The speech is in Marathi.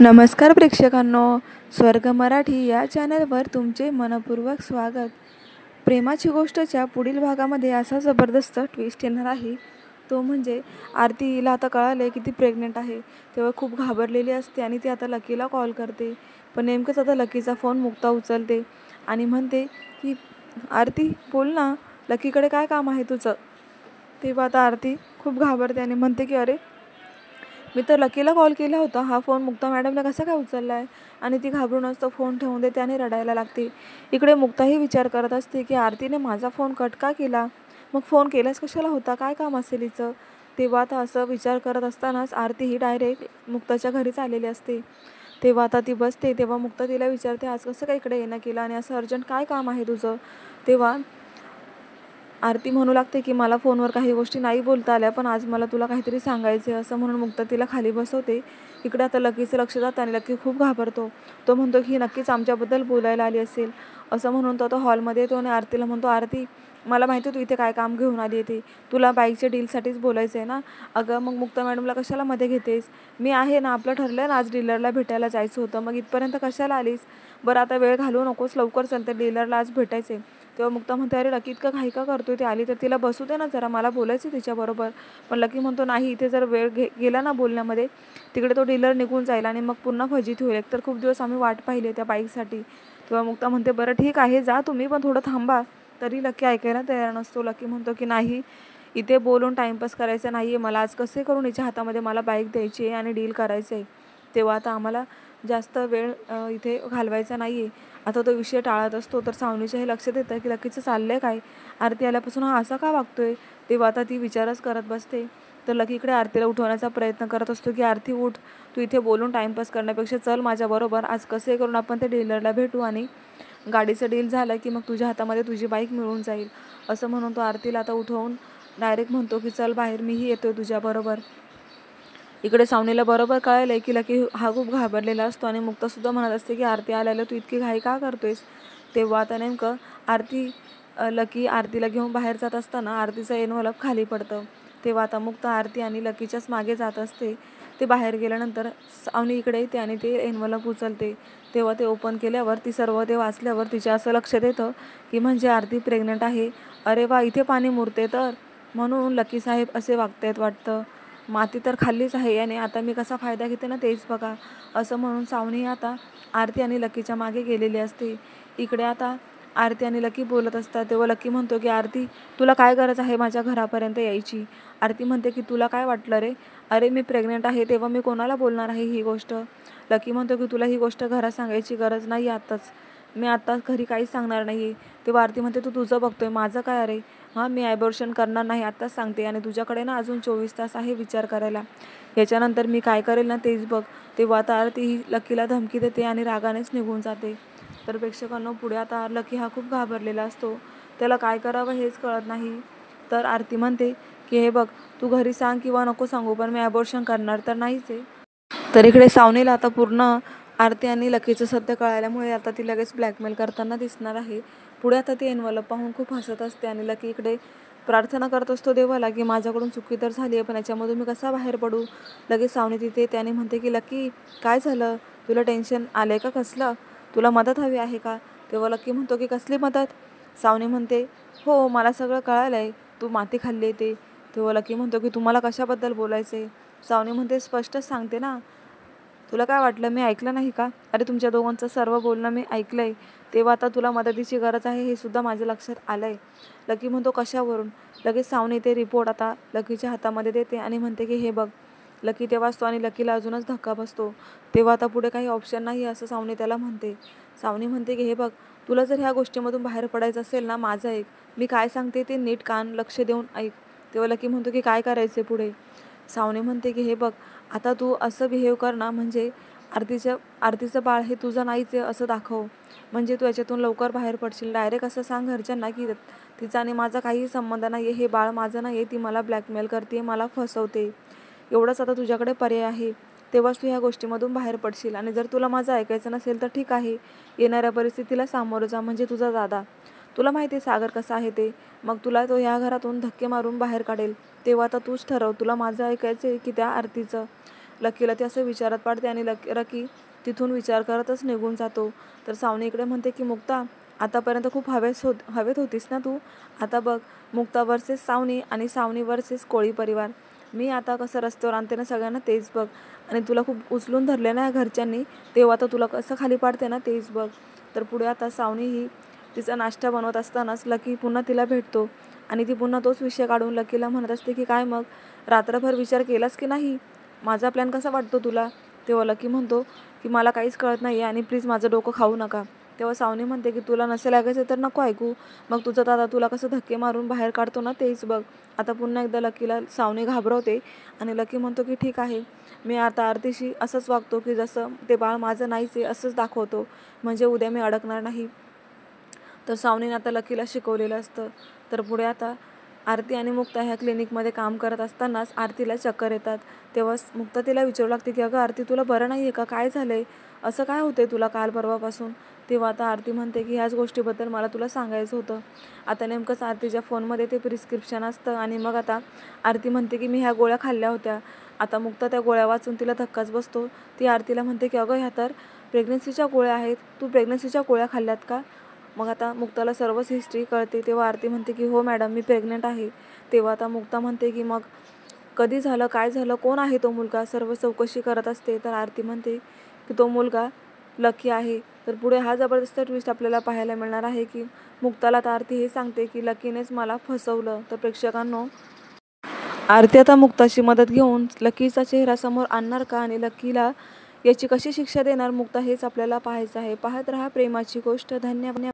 नमस्कार प्रेक्षकांनो, स्वर्ग मराठी या चॅनलवर तुमचे मनपूर्वक स्वागत. प्रेमाची गोष्टच्या पुढील भागामध्ये असा जबरदस्त ट्विस्ट येणार आहे. तो म्हणजे आरतीला आता कळालं आहे की ती प्रेग्नेंट आहे. तेव्हा खूप घाबरलेली असते आणि ती आता लकीला कॉल करते. पण नेमकंच आता लकीचा फोन मुक्ता उचलते आणि म्हणते की आरती बोल ना, लकीकडे काय काम आहे तुझं. तेव्हा आता आरती खूप घाबरते आणि म्हणते की अरे, मी तर लकीला कॉल केला होता, हा फोन मुक्ता मॅडमला कसा काय उचलला आहे. आणि ती घाबरूनच तो फोन ठेवून देते आणि रडायला लागते. इकडे मुक्ताही विचार करत असते की आरतीने माझा फोन कट का केला, मग फोन केलाच कशाला होता, काय काम असेल हिचं. तेव्हा आता असं विचार करत असतानाच आरती ही डायरेक्ट मुक्ताच्या घरीच आलेली असते. तेव्हा आता ती बसते. तेव्हा मुक्ता तिला विचारते, आज कसं काय इकडे येणं केलं आणि असं अर्जंट काय काम आहे तुझं. तेव्हा आरती म्हणू लागते की मला फोनवर काही गोष्टी नाही बोलता आल्या, पण आज मला तुला काहीतरी सांगायचं आहे, असं म्हणून मुक्ता तिला खाली बसवते. इकडे आता लकीचं लक्ष जातं आणि लकी खूप घाबरतो. तो म्हणतो की ही नक्कीच आमच्याबद्दल बोलायला आली असेल, असं म्हणून तो हॉलमध्ये येतो आणि आरतीला म्हणतो, आरती मला माहिती आहे तू इथे काय काम घेऊन आली आहे, ते तुला बाईकच्या डीलसाठीच बोलायचं आहे ना. अगं मग मुक्ता मॅडमला कशाला मध्ये घेतेस, मी आहे ना, आपलं ठरलं ना आज डीलरला भेटायला जायचं होतं, मग इथपर्यंत कशाला आलीस. बरं आता वेळ घालवू नकोस, लवकर चल, तर डीलरला आज भेटायचं आहे. तेव्हा मुक्ता म्हणते, अरे लकी इतकं घाई का करतोय, ती आली तर तिला बसू दे ना जरा, मला बोलायचं तिच्याबरोबर. पण लकी म्हणतो नाही, इथे जर वेळ गेला ना बोलण्यामध्ये, तिकडे तो डीलर निघून जाईल आणि मग पुन्हा फजिती होईल. एकतर खूप दिवस आम्ही वाट पाहिली त्या बाईकसाठी. तेव्हा मुक्ता म्हणते, बरं ठीक आहे जा तुम्ही, पण थोडं थांबा. तरी लकी ऐकायला तयार नसतो. लकी म्हणतो की नाही, इथे बोलून टाईमपास करायचा नाही आहे मला, आज कसे करून हिच्या हातामध्ये मला बाईक द्यायची आहे आणि डील करायचं आहे. तेव्हा आता आम्हाला जास्त वेळ इथे घालवायचा नाही आहे. आता तो विषय टाळत असतो, तर सावनीच्या हे लक्षात येतं की लकीचं चाललं आहे काय, आरती आल्यापासून हा असा का वागतोय. तेव्हा आता ती विचारच करत बसते. तर लकीकडे आरतीला उठवण्याचा प्रयत्न करत असतो की आरती उठ, तू इथे बोलून टाईमपास करण्यापेक्षा चल माझ्याबरोबर, आज कसे करून आपण ते डीलरला भेटू आणि गाडीचं डील झालं की मग तुझ्या हातामध्ये तुझी बाईक मिळून जाईल. असं म्हणून तो आरतीला आता उठवून डायरेक्ट म्हणतो की चल बाहेर, मीही येतोय तुझ्याबरोबर. इकडे सावनीला बरोबर कळायलंय की लकी हा खूप घाबरलेला असतो आणि मुक्तासुद्धा म्हणत असते की आरती आल्याला तू इतकी घाई का करतोयस. तेव्हा आता नेमकं लकी आरतीला घेऊन बाहेर जात असताना आरतीचं एनवलप खाली पडतं. तेव्हा आता मुक्ता आरती आणि लकीच्याच मागे जात असते. ते बाहेर गेल्यानंतर सावनी इकडे येते आणि ते एनवलप उचलते. तेव्हा ते ओपन केल्यावर ती सर्व ते वाचल्यावर तिच्या असं लक्षात येतं की म्हणजे आरती प्रेग्नंट आहे. अरे वा, इथे पाणी मुरते तर, म्हणून लकी साहेब असे वागतायत वाटतं. माती तर खाल्लीच आहे याने, आता मी कसा फायदा घेते ना तेच बघा. असं म्हणून सावनी आता आरती आणि लकीच्या मागे गेलेली असते. इकडे आता आरती आणि लकी बोलत असतात. तेव्हा लकी म्हणतो की आरती, तुला काय गरज आहे माझ्या घरापर्यंत यायची. आरती म्हणते की तुला काय वाटलं रे, अरे मी प्रेग्नेंट आहे तेव्हा मी कोणाला बोलणार आहे ही गोष्ट. लकी म्हणतो की तुला ही गोष्ट घरात सांगायची गरज नाही आत्ताच, मी आत्ता घरी काहीच सांगणार नाही आहे. तेव्हा आरती म्हणते, तू तुझं बघतोय, माझं काय अरे. हां, मी ॲबॉर्शन करणार नाही आत्ताच सांगते, आणि तुझ्याकडे ना अजून 24 तास आहे विचार करायला, याच्यानंतर मी काय करेल ना तेच बघ. तेव्हा आता आरती ही लकीला धमकी देते आणि रागानेच निघून जाते. तर प्रेक्षकांनो, पुढे आता लकी हा खूप घाबरलेला असतो, त्याला काय करावं हेच कळत नाही. तर आरती म्हणते की हे बघ, तू घरी सांग किंवा नको सांगू, पण मी ॲबॉर्शन करणार तर नाहीच आहे. तर इकडे सावनीला आता पूर्ण आरती आणि लकीचं सत्य कळाल्यामुळे आता ती लगेच ब्लॅकमेल करताना दिसणार आहे. पुढे आता ती एनवलप पाहून खूप हसत असते आणि लकी इकडे प्रार्थना करत असतो देवाला की माझ्याकडून चुकी तर झाली आहे, पण याच्यामधून मी कसा बाहेर पडू. लगेच सावनी तिथे त्याने म्हणते की लकी काय झालं, तुला टेन्शन आलं आहे का कसलं, तुला मदत हवी आहे का. तेव्हा लकी म्हणतो की कसली मदत. सावनी म्हणते, हो मला सगळं कळालं आहे, तू माती खाल्ली आहे ते. तेव्हा लकी म्हणतो की तुम्हाला कशाबद्दल बोलायचं आहे. सावनी म्हणते, स्पष्टच सांगते ना, तुला काय वाटलं मी ऐकलं नाही का. अरे तुमच्या दोघांचं सर्व बोलणं मी ऐकलं आहे. तेव्हा आता तुला मदतीची गरज आहे हे सुद्धा माझ्या लक्षात आलं आहे. लकी म्हणतो कशावरून. लगेच सावनी ते रिपोर्ट आता लकीच्या हातामध्ये देते आणि म्हणते की हे बघ. लकी तेव्हा असतो आणि लकीला अजूनच धक्का बसतो. तेव्हा आता पुढे काही ऑप्शन नाही असं सावनी त्याला म्हणते. सावनी म्हणते की हे बघ, तुला जर ह्या गोष्टीमधून बाहेर पडायचं असेल ना, माझं ऐक, मी काय सांगते ते नीट कान लक्ष देऊन ऐक. तेव्हा लकी म्हणतो की काय करायचं पुढे. सावनी म्हणते की हे बघ, आता तू असं बिहेव कर ना, म्हणजे आरतीचं बाळ हे तुझं नाहीच आहे असं दाखव, म्हणजे तू याच्यातून लवकर बाहेर पडशील. डायरेक्ट असं सांग घरच्यांना की तिचा आणि माझा काहीही संबंध नाही आहे, हे बाळ माझं नाही आहे, ती मला ब्लॅकमेल करते, मला फसवते. एवढंच आता तुझ्याकडे पर्याय आहे, तेव्हाच तू ह्या गोष्टीमधून बाहेर पडशील. आणि जर तुला माझं ऐकायचं नसेल तर ठीक आहे, येणाऱ्या परिस्थितीला सामोरं जा, म्हणजे तुझा दादा, तुला माहिती आहे सागर कसा आहे ते, मग तुला तो ह्या घरातून धक्के मारून बाहेर काढेल. तेव्हा आता तूच ठरव, तुला माझं ऐकायचं आहे की त्या आरतीचं. लकीला ती असं विचारात पाडते आणि लकी तिथून विचार करतच निघून जातो. तर सावनी इकडे म्हणते की मुक्ता, आतापर्यंत खूप हवेत होतीस ना तू. आता बघ, मुक्ता वर्सेस सावनी आणि सावनी वर्सेस कोळी परिवार. मी आता कसं रस्त्यावर आणते ना सगळ्यांना तेच बघ. आणि तुला खूप उचलून धरले ना या घरच्यांनी, तेव्हा तर तुला कसं खाली पाडते ना तेच बघ. तर पुढे आता सावनी ही तिचा नाश्ता बनवत असतानाच लकी पुन्हा तिला भेटतो आणि ती पुन्हा तोच विषय काढून लकीला म्हणत असते की काय मग, रात्रभर विचार केलास की नाही, माझा प्लॅन कसा वाटतो तुला. तेव्हा लकी म्हणतो की मला काहीच कळत नाही आणि प्लीज माझं डोकं खाऊ नका. तेव्हा सावनी म्हणते की तुला नसेल ऐकायचं तर नको ऐकू, मग तुझा दादा तुला कसं धक्के मारून बाहेर काढतो ना तेच बघ. आता पुन्हा एकदा लकीला सावनी घाबरवते आणि लकी म्हणतो की ठीक आहे, मी आता आरतीशी असंच वागतो की जसं ते बाळ माझं नाहीच आहे असंच दाखवतो, म्हणजे उद्या मी अडकणार नाही. तर सावनीने आता लकीला शिकवलेलं असतं. तर पुढे आता आरती आणि मुक्ता ह्या क्लिनिकमध्ये काम करत असतानाच आरतीला चक्कर येतात. तेव्हा मुक्ता तिला विचारू लागते की अगं आरती, तुला बरं नाही आहे का, काय झालं आहे, असं काय होतं आहे तुला काल परवापासून. तेव्हा आता आरती म्हणते की ह्याच गोष्टीबद्दल मला तुला सांगायचं होतं. आता नेमकंच आरतीच्या फोनमध्ये ते प्रिस्क्रिप्शन असतं आणि मग आता आरती म्हणते की मी ह्या गोळ्या खाल्ल्या होत्या. आता मुक्ता त्या गोळ्या वाचून तिला धक्काच बसतो. ती आरतीला म्हणते की अगं ह्या तर प्रेग्नन्सीच्या गोळ्या आहेत, तू प्रेग्नन्सीच्या गोळ्या खाल्ल्यात का. मग आता मुक्ताला सर्वच हिस्ट्री कळते. तेव्हा आरती म्हणते की हो मॅडम, मी प्रेग्नेंट आहे. तेव्हा आता मुक्ता म्हणते की मग कधी झालं, काय झालं, कोण आहे तो मुलगा, सर्व चौकशी करत असते. तर आरती म्हणते की तो मुलगा लकी आहे. तर पुढे हा जबरदस्त ट्विस्ट आपल्याला पाहायला मिळणार आहे की मुक्ताला तर आरती हे सांगते की लकीनेच मला फसवलं. तर प्रेक्षकांनो, आरती आता मुक्ताची मदत घेऊन लकीचा चेहरा समोर आणणार का आणि लकीला याची कशी शिक्षा देणार मुक्ता, हेच आपल्याला पाहायचं आहे. पाहत रहा प्रेमाची गोष्ट. धन्यवाद.